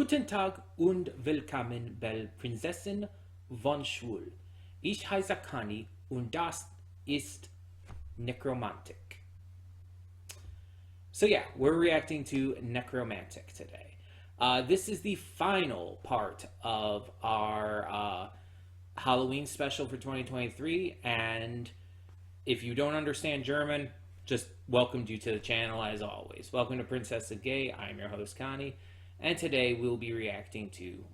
Guten Tag und willkommen bei Prinzessin von Schwul. Ich heiße Connie und das ist Nekromantik. So yeah, we're reacting to Nekromantik today. This is the final part of our Halloween special for 2023, and if you don't understand German, just welcomed you to the channel as always. Welcome to Princess Gay. I'm your host Connie, and today we'll be reacting to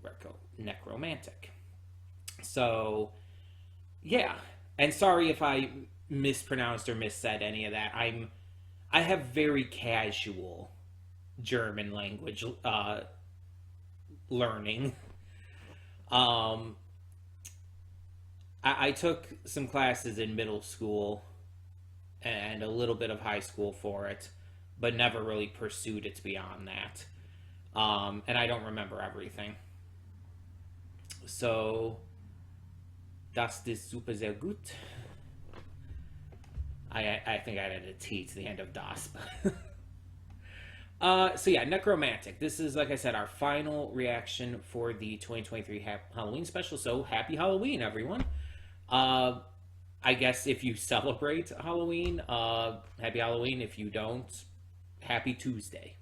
Nekromantik. So, yeah, and sorry if I mispronounced or missaid any of that. I have very casual German language learning. I took some classes in middle school and a little bit of high school for it, but never really pursued it beyond that. And I don't remember everything. So, das ist super sehr gut. I think I added a T to the end of das. So yeah, Nekromantik. This is, like I said, our final reaction for the 2023 Halloween special. So happy Halloween, everyone. I guess if you celebrate Halloween, happy Halloween. If you don't, happy Tuesday.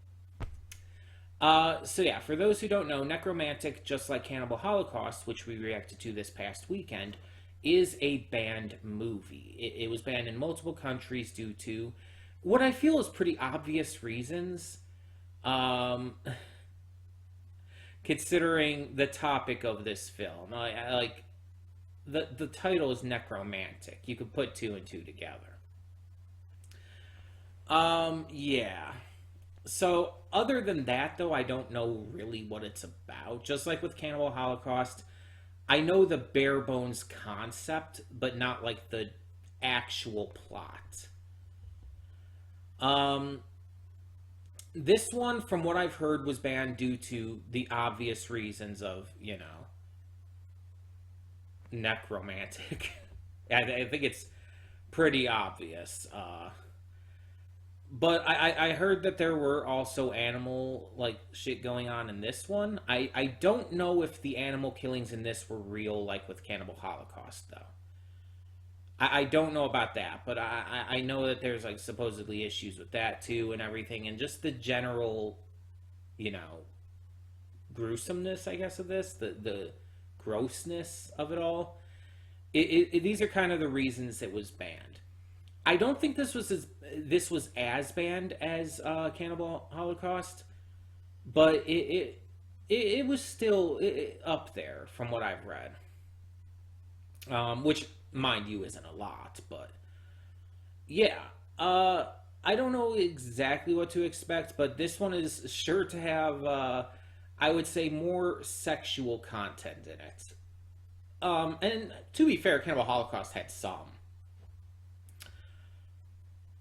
So yeah, for those who don't know, Nekromantik, just like Cannibal Holocaust, which we reacted to this past weekend, is a banned movie. It was banned in multiple countries due to what I feel is pretty obvious reasons. Considering the topic of this film, like the title is Nekromantik. You could put two and two together. Yeah. So other than that, though, I don't know really what it's about. Just like with Cannibal Holocaust, I know the bare bones concept, but not like the actual plot. This one, from what I've heard, was banned due to the obvious reasons of, necromantic. I think it's pretty obvious. But I heard that there were also animal, shit going on in this one. I don't know if the animal killings in this were real, like with Cannibal Holocaust, though. I don't know about that, but I know that there's, supposedly issues with that, too, and everything, and just the general, gruesomeness, I guess, of this, the grossness of it all. These are kind of the reasons it was banned. I don't think this was as banned as Cannibal Holocaust, but it was still up there from what I've read. Which, mind you, isn't a lot, but yeah. I don't know exactly what to expect, but this one is sure to have, I would say, more sexual content in it. And to be fair, Cannibal Holocaust had some.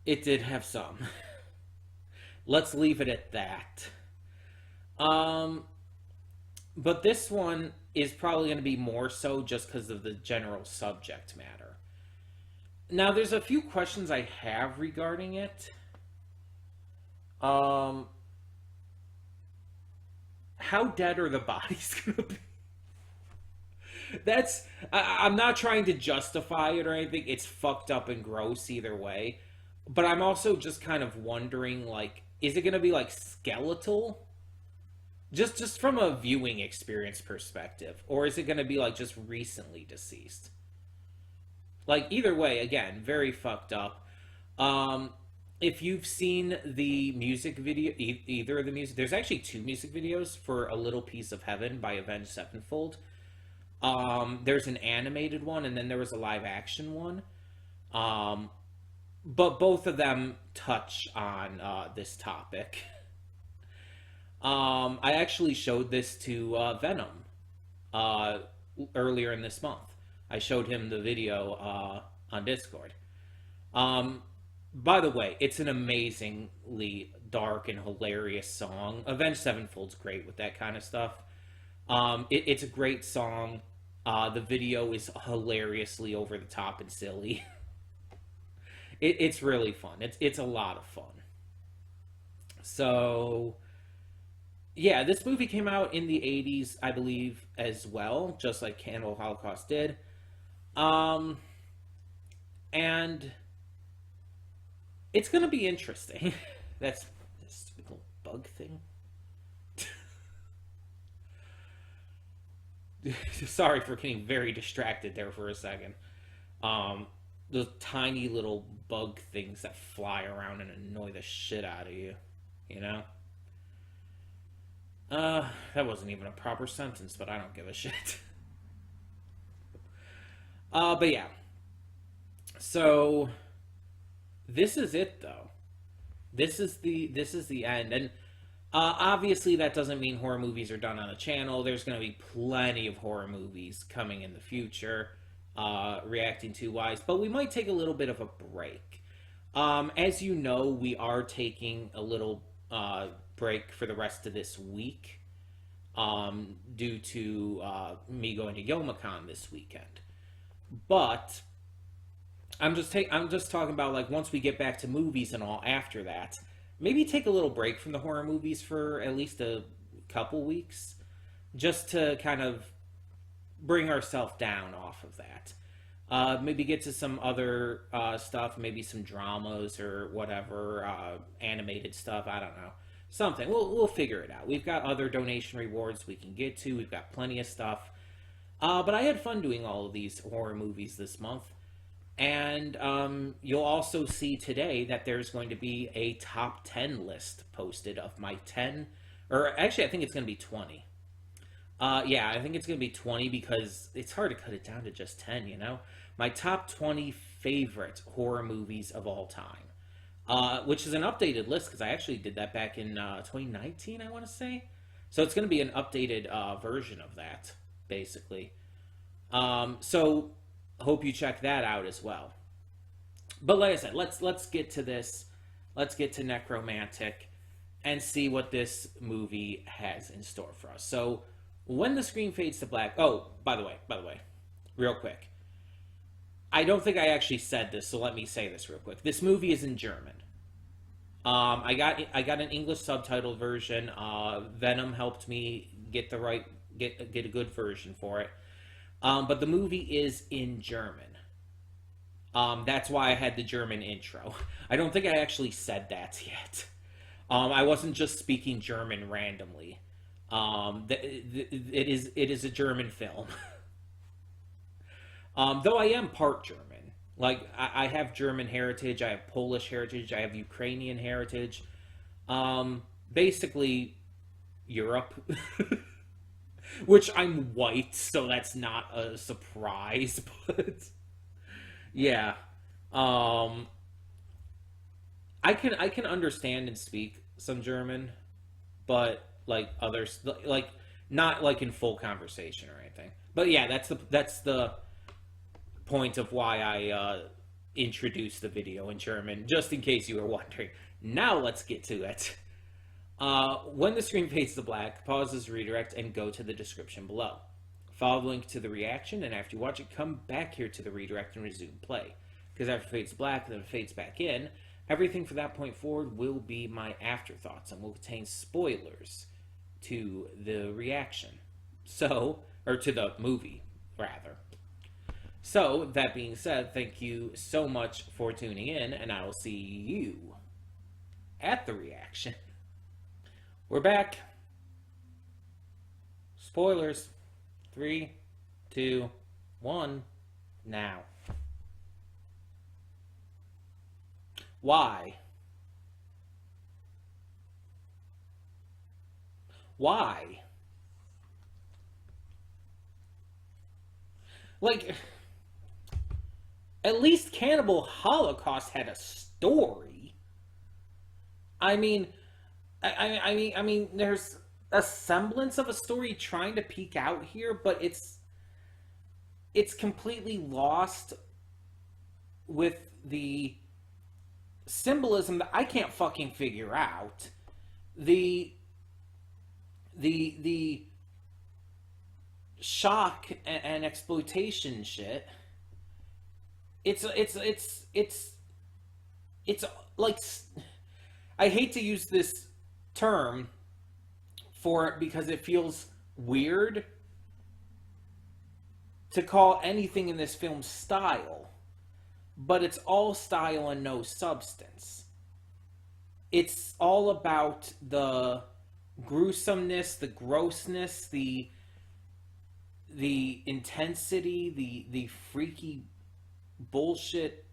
It did have some. Let's leave it at that. But this one is probably going to be more so just because of the general subject matter. Now, there's a few questions I have regarding it. How dead are the bodies going to be? I'm not trying to justify it or anything. It's fucked up and gross either way. But I'm also just kind of wondering, is it going to be, skeletal? Just from a viewing experience perspective. Or is it going to be, just recently deceased? Either way, again, very fucked up. If you've seen the music video, either of the music... There's actually two music videos for A Little Piece of Heaven by Avenged Sevenfold. There's an animated one, and then there was a live-action one. But both of them touch on this topic. I actually showed this to Venom earlier in this month. I showed him the video on Discord. By the way, it's an amazingly dark and hilarious song. Avenged Sevenfold's great with that kind of stuff. It's a great song. The video is hilariously over the top and silly. It's really fun. It's a lot of fun. So, Yeah, this movie came out in the 80s, I believe, as well, just like Cannibal Holocaust did. Um, and it's gonna be interesting. That's this stupid little bug thing. Sorry for getting very distracted there for a second. Um, those tiny little bug things that fly around and annoy the shit out of you. You know? That wasn't even a proper sentence, but I don't give a shit. But yeah. So this is it though. This is the end, and obviously that doesn't mean horror movies are done on the channel. There's going to be plenty of horror movies coming in the future, reacting to wise, but we might take a little bit of a break. As you know, we are taking a little break for the rest of this week, due to me going to YomaCon this weekend. But I'm just talking about like once we get back to movies and all after that, maybe take a little break from the horror movies for at least a couple weeks, just to kind of bring ourselves down off of that. Maybe get to some other stuff, maybe some dramas or whatever, animated stuff. I don't know, something. We'll figure it out. We've got other donation rewards we can get to. We've got plenty of stuff. But I had fun doing all of these horror movies this month. And you'll also see today that there's going to be a top 10 list posted of my 10, or actually, I think it's going to be 20. Yeah, I think it's going to be 20 because it's hard to cut it down to just 10, you know? My top 20 favorite horror movies of all time, which is an updated list because I actually did that back in 2019, I want to say. So it's going to be an updated version of that, basically. So hope you check that out as well. But like I said, let's get to this. Let's get to Nekromantik and see what this movie has in store for us. So when the screen fades to black. Oh, by the way, real quick. I don't think I actually said this, so let me say this real quick. This movie is in German. I got an English subtitled version. Venom helped me get a good version for it. But the movie is in German. That's why I had the German intro. I don't think I actually said that yet. I wasn't just speaking German randomly. It is a German film. Though I am part German. Like, I have German heritage, I have Polish heritage, I have Ukrainian heritage. Basically, Europe. Which I'm white, so that's not a surprise, but yeah. Um, I can understand and speak some German, but like others like not like in full conversation or anything. But yeah, that's the point of why I introduced the video in German, just in case you were wondering. Now let's get to it. When the screen fades to black, pause this redirect and go to the description below. Follow the link to the reaction, and after you watch it, come back here to the redirect and resume play. Because after it fades to black and then it fades back in, everything from that point forward will be my afterthoughts and will contain spoilers to the reaction. So, or to the movie, rather. So, that being said, thank you so much for tuning in, and I will see you at the reaction. We're back. Spoilers. 3, 2, 1. Now. Why? Why? Like, at least Cannibal Holocaust had a story. I mean, I mean, there's a semblance of a story trying to peek out here, but it's completely lost with the symbolism that I can't fucking figure out. The the shock and exploitation shit. It's like, I hate to use this term for it because it feels weird to call anything in this film style, but it's all style and no substance. It's all about the gruesomeness, the grossness, the intensity, the freaky bullshit,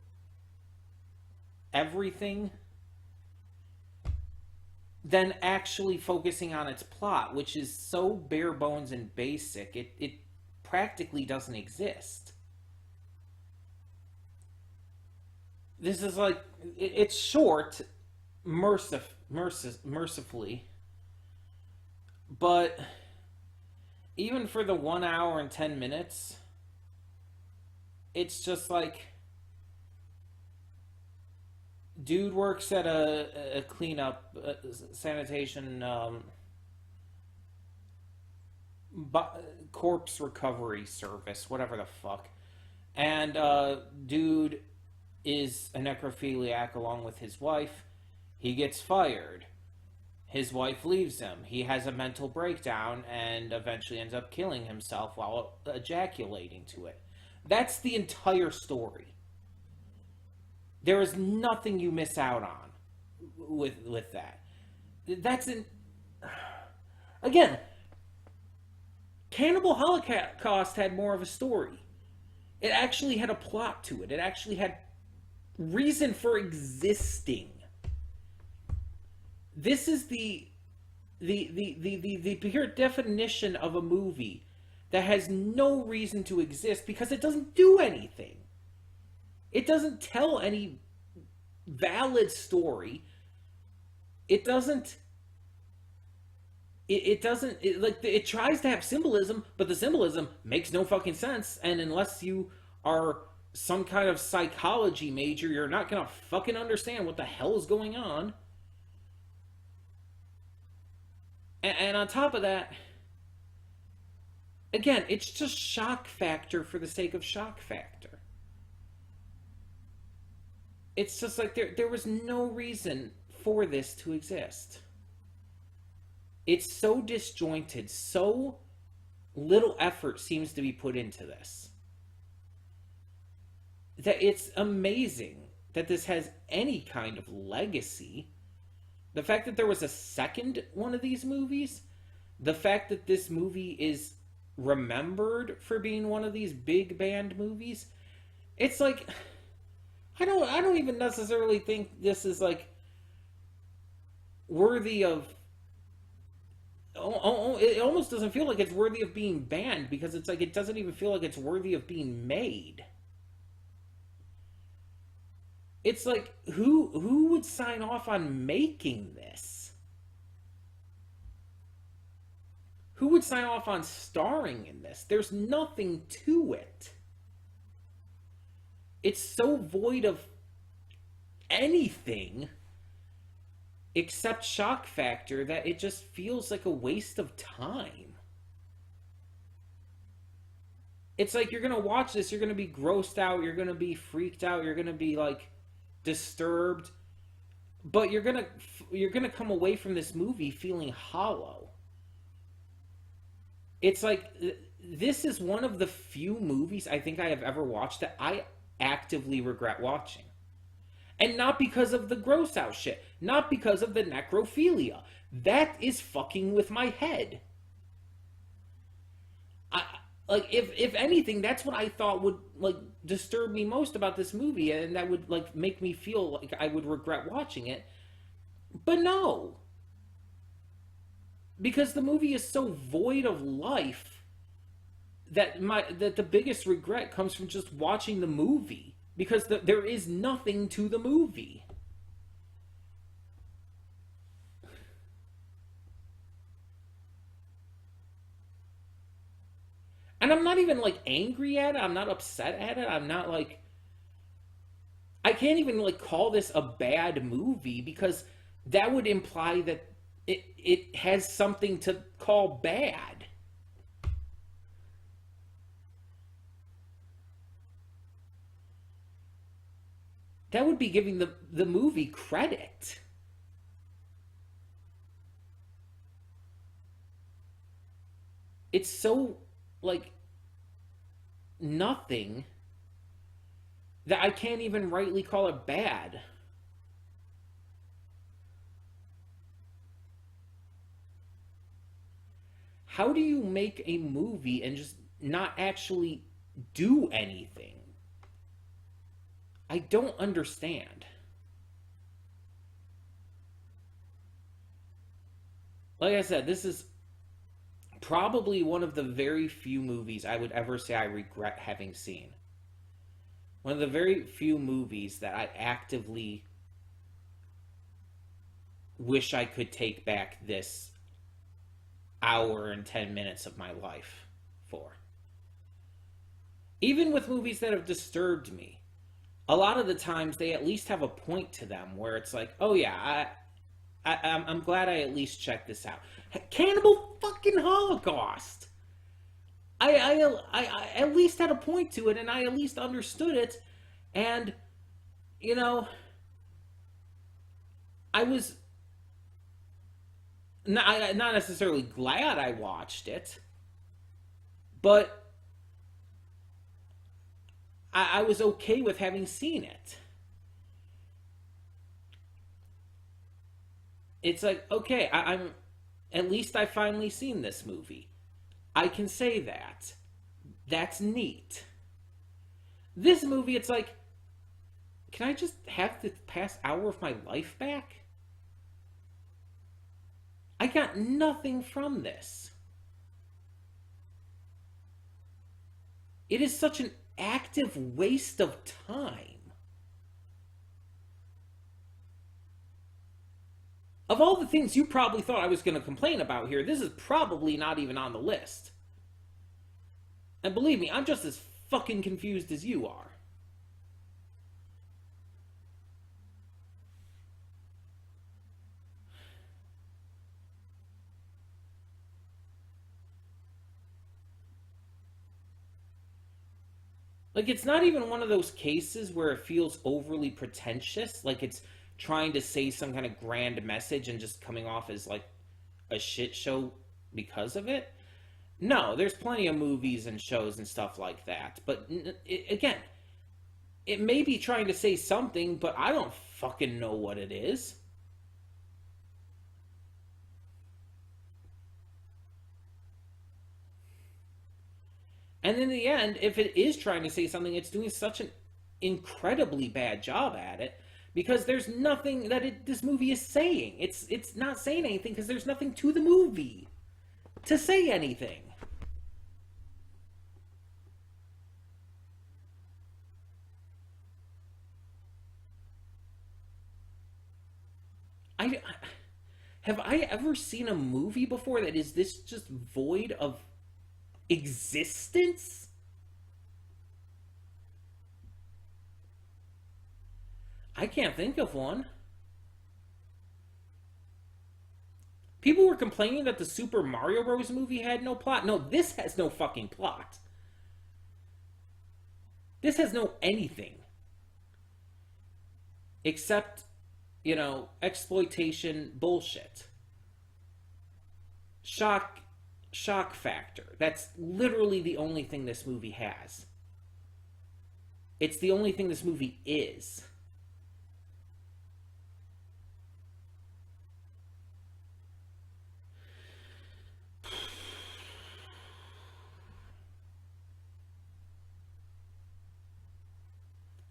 everything, than actually focusing on its plot, which is so bare bones and basic, it practically doesn't exist. This is like, it's short, mercifully, but even for the 1 hour and 10 minutes, it's just like, dude works at a cleanup, sanitation, corpse recovery service, whatever the fuck. And dude is a necrophiliac along with his wife. He gets fired. His wife leaves him. He has a mental breakdown and eventually ends up killing himself while ejaculating to it. That's the entire story. There is nothing you miss out on with that. That's an... Again, Cannibal Holocaust had more of a story. It actually had a plot to it. It actually had reason for existing. This is the pure definition of a movie that has no reason to exist because it doesn't do anything. It doesn't tell any valid story. It doesn't. It tries to have symbolism, but the symbolism makes no fucking sense. And unless you are some kind of psychology major, you're not gonna fucking understand what the hell is going on. And on top of that, again, it's just shock factor for the sake of shock factor. It's just like there was no reason for this to exist. It's so disjointed, so little effort seems to be put into this, that it's amazing that this has any kind of legacy. The fact that there was a second one of these movies, the fact that this movie is remembered for being one of these big band movies, it's like, I don't even necessarily think this is like worthy of, it almost doesn't feel like it's worthy of being banned, because it's like it doesn't even feel like it's worthy of being made. It's like, who would sign off on making this? Who would sign off on starring in this? There's nothing to it. It's so void of anything except shock factor that it just feels like a waste of time. It's like, you're gonna watch this, you're gonna be grossed out, you're gonna be freaked out, you're gonna be like disturbed, but you're gonna come away from this movie feeling hollow. It's like, this is one of the few movies I think I have ever watched that I actively regret watching. And not because of the gross out shit, not because of the necrophilia. That is fucking with my head. Like, if anything, that's what I thought would like disturb me most about this movie, and that would like make me feel like I would regret watching it. But no, because the movie is so void of life that the biggest regret comes from just watching the movie, because there is nothing to the movie. And I'm not even like angry at it. I'm not upset at it. I'm not like, I can't even like call this a bad movie, because that would imply that it has something to call bad. That would be giving the movie credit. it's so like nothing that I can't even rightly call it bad. How do you make a movie and just not actually do anything? I don't understand. Like I said, this is probably one of the very few movies I would ever say I regret having seen. One of the very few movies that I actively wish I could take back this hour and 10 minutes of my life for. Even with movies that have disturbed me, a lot of the times they at least have a point to them where it's like, oh yeah, I'm glad I at least checked this out. Cannibal fucking Holocaust. I at least had a point to it, and I at least understood it, and you know, I was not necessarily glad I watched it, but I was okay with having seen it. It's like, okay, I'm at least I finally seen this movie. I can say that. That's neat. This movie, it's like, can I just have the past hour of my life back? I got nothing from this. It is such an active waste of time. Of all the things you probably thought I was going to complain about here, this is probably not even on the list. And believe me, I'm just as fucking confused as you are. Like, it's not even one of those cases where it feels overly pretentious, like it's trying to say some kind of grand message and just coming off as like a shit show because of it. No, there's plenty of movies and shows and stuff like that. But again, it may be trying to say something, but I don't fucking know what it is. And in the end, if it is trying to say something, it's doing such an incredibly bad job at it because there's nothing that this movie is saying. It's not saying anything because there's nothing to the movie to say anything. I have I ever seen a movie before that is this just void of existence? I can't think of one. People were complaining that the Super Mario Bros. Movie had no plot. No, this has no fucking plot. This has no anything except, exploitation bullshit. Shock shock factor. That's literally the only thing this movie has. It's the only thing this movie is.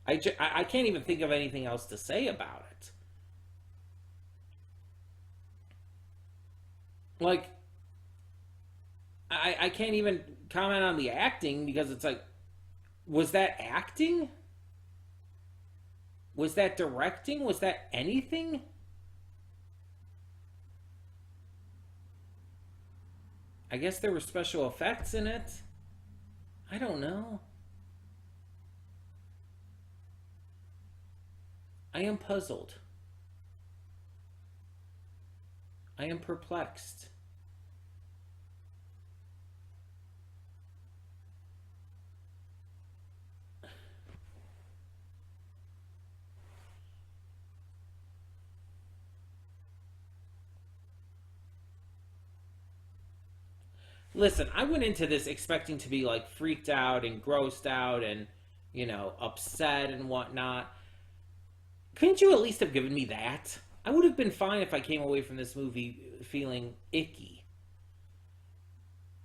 I can't even think of anything else to say about it. Like, I can't even comment on the acting because it's like, was that acting? Was that directing? Was that anything? I guess there were special effects in it. I don't know. I am puzzled. I am perplexed. Listen, I went into this expecting to be like freaked out and grossed out and, upset and whatnot. Couldn't you at least have given me that? I would have been fine if I came away from this movie feeling icky.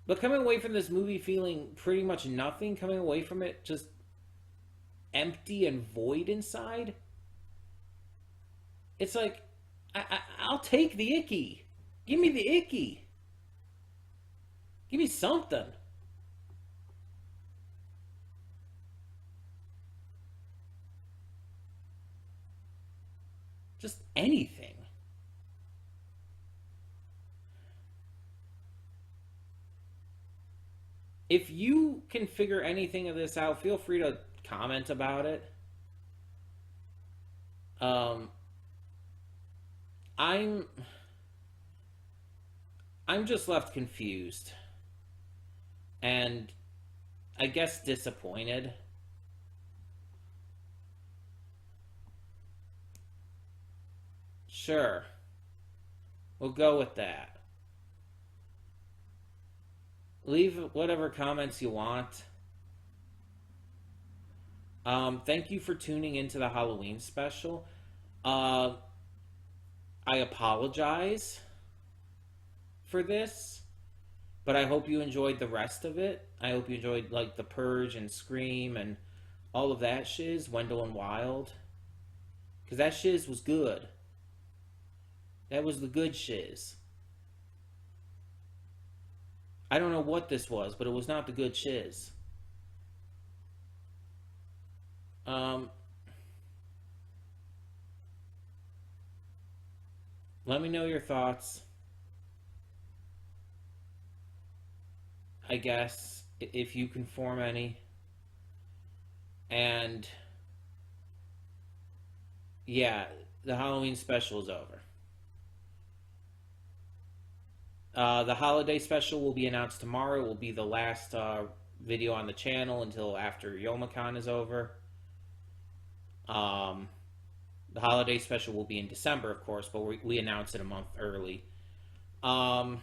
But coming away from this movie feeling pretty much nothing, coming away from it just empty and void inside, it's like, I'll take the icky. Give me the icky. Give me something. Just anything. If you can figure anything of this out, feel free to comment about it. Um, I'm I'm just left confused and I guess disappointed. Sure, we'll go with that. Leave whatever comments you want. Thank you for tuning into the Halloween special. Uh, I apologize for this, but I hope you enjoyed the rest of it. I hope you enjoyed like the Purge and Scream and all of that shiz, Wendell and Wild, because that shiz was good. That was the good shiz. I don't know what this was, but it was not the good shiz. Um, Let me know your thoughts. I guess if you can form any. And yeah, the Halloween special is over. The holiday special will be announced tomorrow. It will be the last video on the channel until after Yomicon is over. Um, the holiday special will be in December, of course, but we announced it a month early. Um,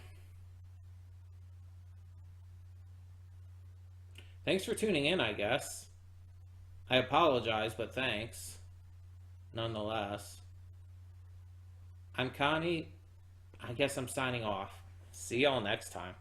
Thanks for tuning in, I guess. I apologize, but thanks, nonetheless. I'm Connie. I guess I'm signing off. See y'all next time.